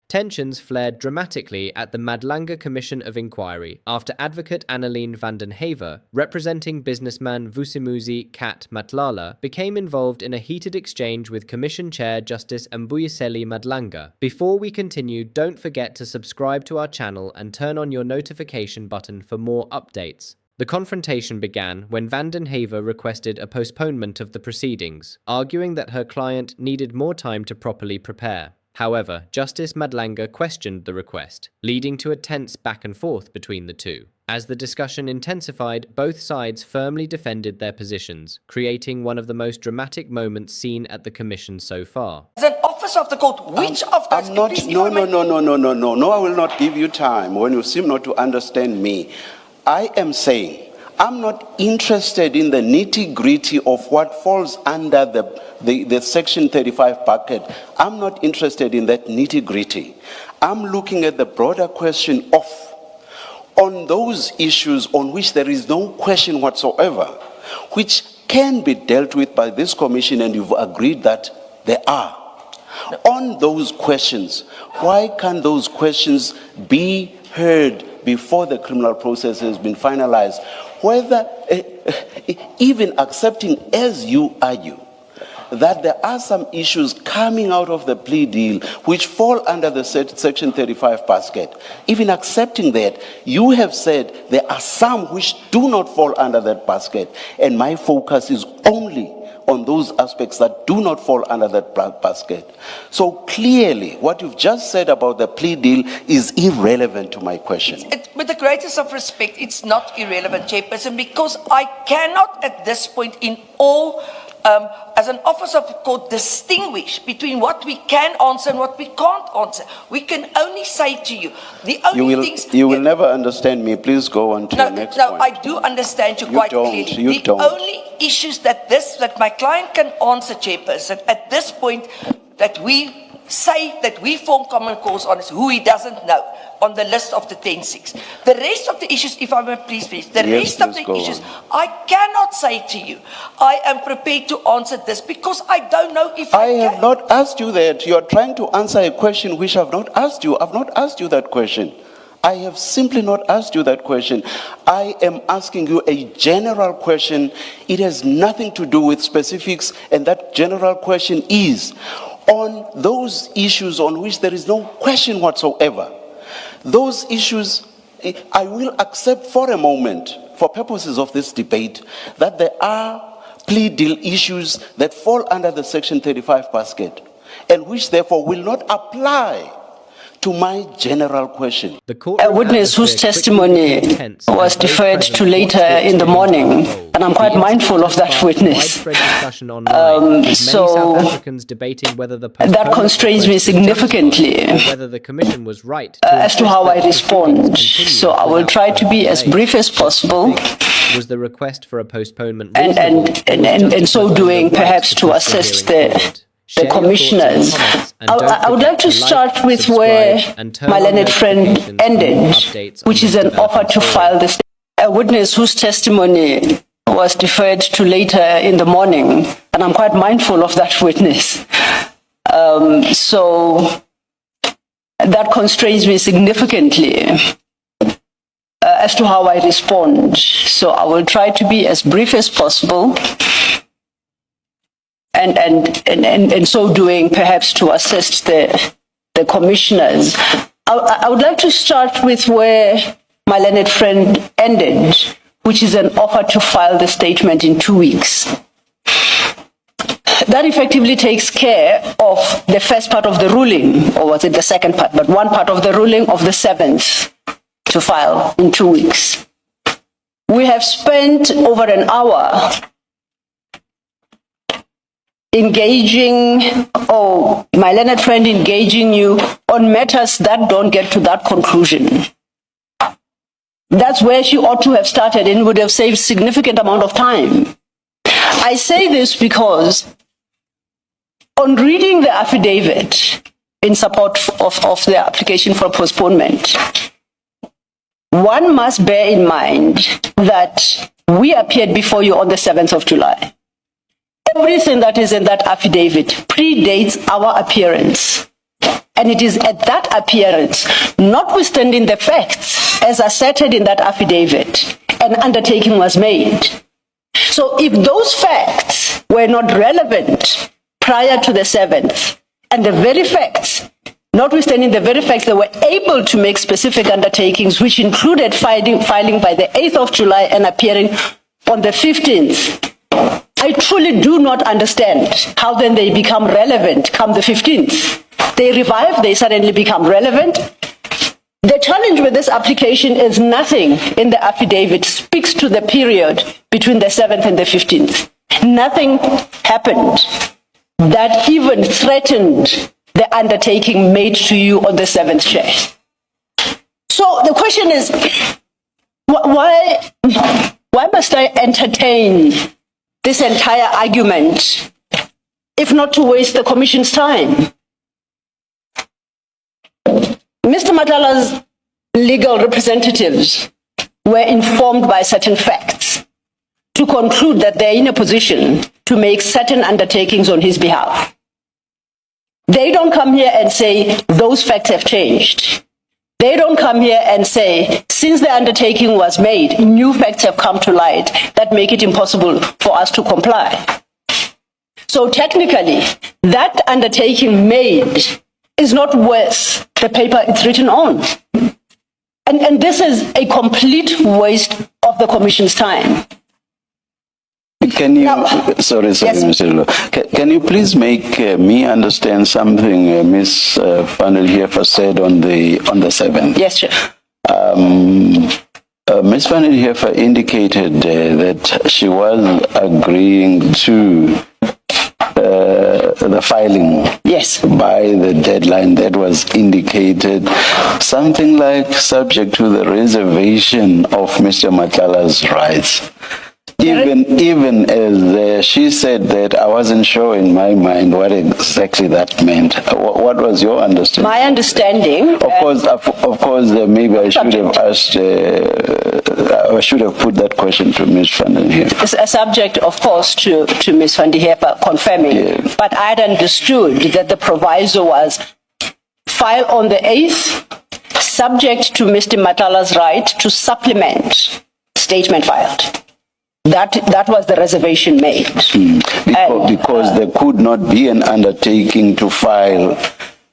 Tensions flared dramatically at the Madlanga Commission of Inquiry after advocate Annelien van den Haver, representing businessman Vusimuzi Kat Matlala, became involved in a heated exchange with Commission Chair Justice Mbuyiseli Madlanga. Before we continue, don't forget to subscribe to our channel and turn on your notification button for more updates. The confrontation began when van den Haver requested a postponement of the proceedings, arguing that her client needed more time to properly prepare. However, Justice Madlanga questioned the request, leading to a tense back and forth between the two. As the discussion intensified, both sides firmly defended their positions, creating one of the most dramatic moments seen at the Commission so far. As an officer of the court, which of those... No, I will not give you time when you seem not to understand me. I am saying, I'm not interested in the nitty-gritty of what falls under the Section 35 bucket. I'm not interested in that nitty-gritty. I'm looking at the broader question of, on those issues on which there is no question whatsoever, which can be dealt with by this commission, and you've agreed that there are. On those questions, why can't those questions be heard before the criminal process has been finalized? Whether, even accepting, as you argue, that there are some issues coming out of the plea deal which fall under the Section 35 basket, even accepting that, you have said there are some which do not fall under that basket, and my focus is only on those aspects that do not fall under that basket. So clearly, what you've just said about the plea deal is irrelevant to my question. With the greatest of respect, it's not irrelevant, Chairperson, because I cannot at this point in all, as an officer of the court, distinguish between what we can answer and what we can't answer. We can only say to you, the only things... You will never understand me. Please go on to your next point. No, I do understand you quite clearly. The only issues that my client can answer, Chairperson, at this point, that we say that we form common cause on is who he doesn't know on the list of the 10-6. The rest of the issues, if I may please, the rest of the issues, I cannot say to you, I am prepared to answer this because I don't know if I can. I have not asked you that. You are trying to answer a question which I have not asked you. I have not asked you that question. I have simply not asked you that question. I am asking you a general question. It has nothing to do with specifics, and that general question is, on those issues on which there is no question whatsoever, those issues, I will accept for a moment, for purposes of this debate, that there are plea deal issues that fall under the Section 35 basket, and which therefore will not apply to my general question. A witness whose testimony was deferred to later in the morning, and I'm quite mindful of that witness. So that constrains me significantly as to how I respond. So I will try to be as brief as possible. Was the request for a postponement and so doing perhaps to assist the commissioners. I would like to start with where my learned friend ended, which is an offer to file this. A witness whose testimony was deferred to later in the morning, and I'm quite mindful of that witness. So that constrains me significantly as to how I respond. So I will try to be as brief as possible. And so doing, perhaps to assist the commissioners. I would like to start with where my learned friend ended, which is an offer to file the statement in 2 weeks. That effectively takes care of the first part of the ruling, or was it the second part, but one part of the ruling of the 7th to file in 2 weeks. We have spent over an hour engaging, my learned friend engaging you on matters that don't get to that conclusion. That's where she ought to have started and would have saved significant amount of time. I say this because on reading the affidavit in support of the application for postponement, one must bear in mind that we appeared before you on the 7th of July. Everything that is in that affidavit predates our appearance And it is at that appearance, notwithstanding the facts as asserted in that affidavit, an undertaking was made. So if those facts were not relevant prior to the 7th, and the very facts, notwithstanding the very facts, they were able to make specific undertakings, which included filing by the 8th of July and appearing on the 15th, I truly do not understand how then they become relevant come the 15th. They revive, they suddenly become relevant. The challenge with this application is nothing in the affidavit speaks to the period between the 7th and the 15th. Nothing happened that even threatened the undertaking made to you on the 7th, Chair. So the question is, why must I entertain this entire argument if not to waste the Commission's time? Mr. Matlala's legal representatives were informed by certain facts to conclude that they're in a position to make certain undertakings on his behalf. They don't come here and say those facts have changed. They don't come here and say, since the undertaking was made, new facts have come to light that make it impossible for us to comply. So technically, that undertaking made is not worth the paper it's written on. And this is a complete waste of the Commission's time. Can you, Now, sorry, yes. Mr. Lo. Can you please make me understand something Ms. Van der Heever said on the 7th? Yes, sir. Ms. Van der Heever indicated that she was agreeing to the filing Yes. by the deadline that was indicated, something like subject to the reservation of Mr. Matlala's rights. Even as she said that, I wasn't sure in my mind what exactly that meant. What was your understanding? My understanding... Of course, maybe I should have asked, I should have put that question to Ms. Van der Heever. It's a subject, of course, to Ms. Van der Heever confirming. Yeah. But I had understood that the proviso was file on the 8th, subject to Mr. Matlala's right to supplement statement filed. That was the reservation made. Because there could not be an undertaking to file,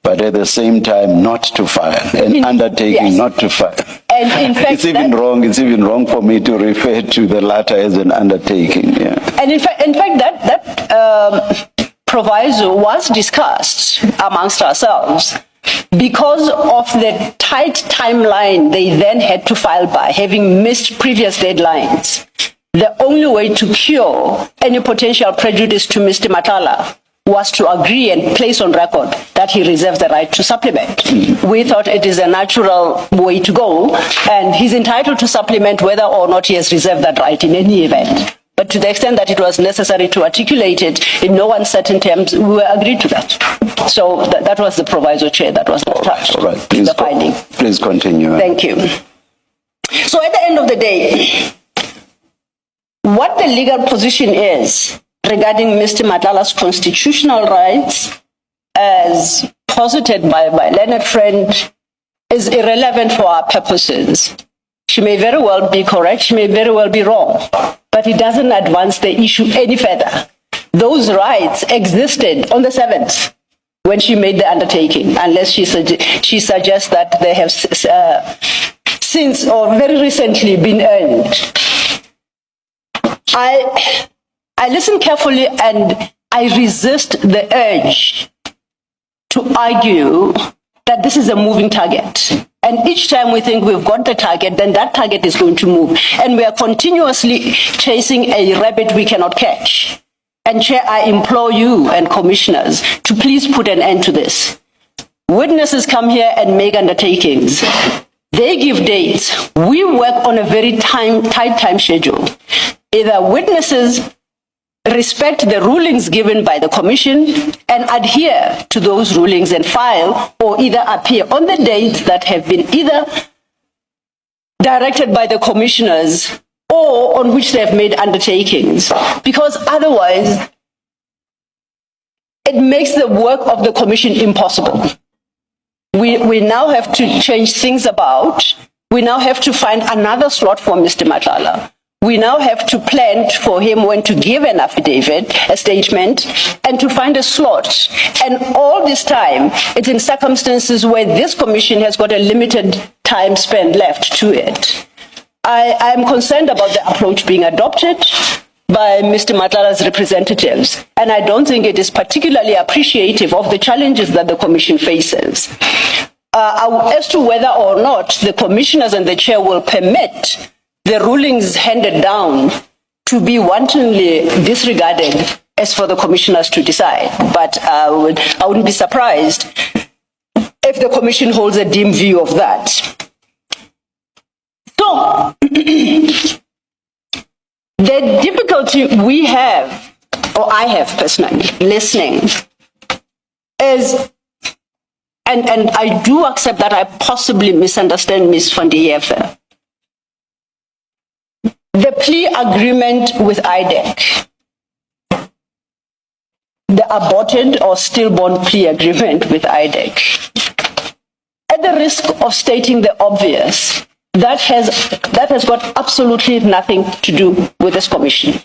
but at the same time not to file, an undertaking Yes. not to file. And in fact, It's even wrong for me to refer to the latter as an undertaking. Yeah. And in fact, that proviso was discussed amongst ourselves because of the tight timeline they then had to file by, having missed previous deadlines. The only way to cure any potential prejudice to Mr. Matlala was to agree and place on record that he reserves the right to supplement. We thought it is a natural way to go, and he's entitled to supplement whether or not he has reserved that right in any event. But to the extent that it was necessary to articulate it in no uncertain terms, we were agreed to that. So that was the proviso, Chair, that was touched. All right. Please, the finding. Please continue. Thank you. So at the end of the day, what the legal position is regarding Mr. Matlala's constitutional rights, as posited by my learned friend, is irrelevant for our purposes. She may very well be correct, she may very well be wrong, but it doesn't advance the issue any further. Those rights existed on the 7th when she made the undertaking, unless she suggests that they have since or very recently been earned. I listen carefully and I resist the urge to argue that this is a moving target. And each time we think we've got the target, then that target is going to move. And we are continuously chasing a rabbit we cannot catch. And Chair, I implore you and commissioners to please put an end to this. Witnesses come here and make undertakings. They give dates. We work on a very tight time schedule. Either witnesses respect the rulings given by the commission and adhere to those rulings and file, or either appear on the dates that have been either directed by the commissioners or on which they have made undertakings, because otherwise it makes the work of the commission impossible. we now have to change things about. We now have to find another slot for Mr. Matlala. We now have to plan for him when to give an affidavit, a statement, and to find a slot. And all this time, it's in circumstances where this commission has got a limited time span left to it. I'm concerned about the approach being adopted by Mr. Matlala's representatives, and I don't think it is particularly appreciative of the challenges that the commission faces. As to whether or not the commissioners and the chair will permit the rulings handed down to be wantonly disregarded as for the commissioners to decide. But I wouldn't be surprised if the commission holds a dim view of that. So, the difficulty we have, or I have personally, listening, is, and I do accept that I possibly misunderstand Ms. van der Heever. The plea agreement with IDEC, the aborted or stillborn plea agreement with IDEC, at the risk of stating the obvious, that has got absolutely nothing to do with this commission.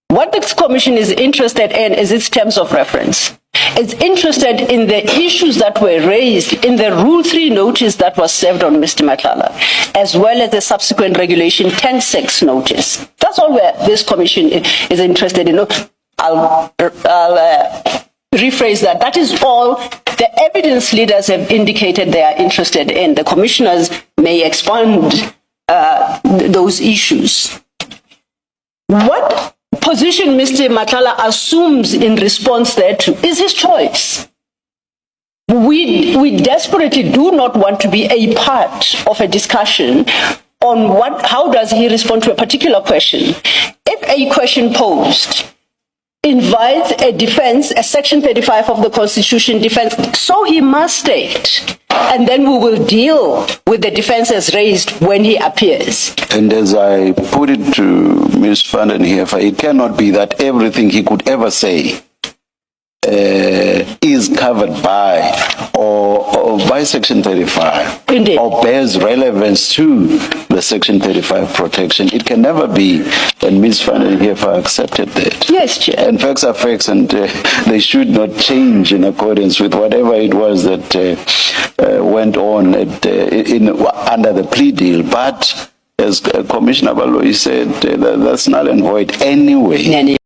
What this commission is interested in is its terms of reference. It's interested in the issues that were raised in the Rule 3 notice that was served on Mr. Matlala, as well as the subsequent Regulation 10.6 notice. That's all where this commission is interested in. I'll rephrase that. That is all the evidence leaders have indicated they are interested in. The commissioners may expand those issues. What position Mr. Matlala assumes in response thereto is his choice. We desperately do not want to be a part of a discussion on how does he respond to a particular question. If a question posed invites a defense, a Section 35 of the Constitution defense, so he must state, and then we will deal with the defense as raised when he appears. And as I put it to Ms. van der Heever, it cannot be that everything he could ever say is covered by or by Section 35. Indeed. Or bears relevance to the Section 35 protection. It can never be, and Ms. van der Heever accepted that. Yes, Chair. And facts are facts, and they should not change in accordance with whatever it was that went on under the plea deal. But as Commissioner Baloyi said, that's null and void anyway.